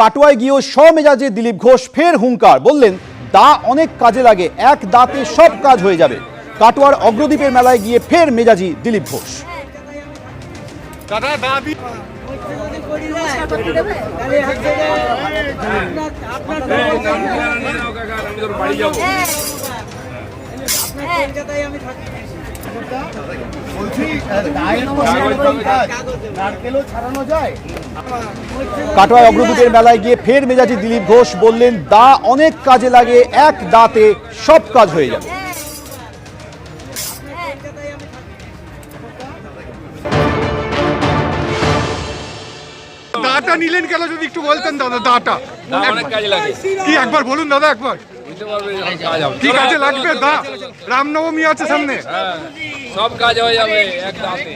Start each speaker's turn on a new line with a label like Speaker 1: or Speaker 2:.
Speaker 1: কাটোয়ায় গিয়েও স্বমেজাজে দিলীপ ঘোষ ফের হুঙ্কার, বললেন দা অনেক কাজে লাগে, এক দাঁতে সব কাজ হয়ে যাবে। কাটোয়ার অগ্রদ্বীপের মেলায় গিয়ে ফের মেজাজি দিলীপ ঘোষ। কাটোয়ায় অগ্রদ্বীপের মেলায় গিয়ে ফের মেজাজি দিলীপ ঘোষ, বললেন দা অনেক কাজে লাগে, এক দাঁতে সব কাজ হয়ে যাবে।
Speaker 2: দাটা নিলেন কেন যদি একটু বলতেন দাদা? দাটা
Speaker 3: অনেক কাজে লাগে।
Speaker 2: কি একবার বলুন দাদা, একবার কি কাজে লাগবে? দা রামনবমী আছে সামনে,
Speaker 3: সব কাজ হয়ে যাবে এক দাঁতে।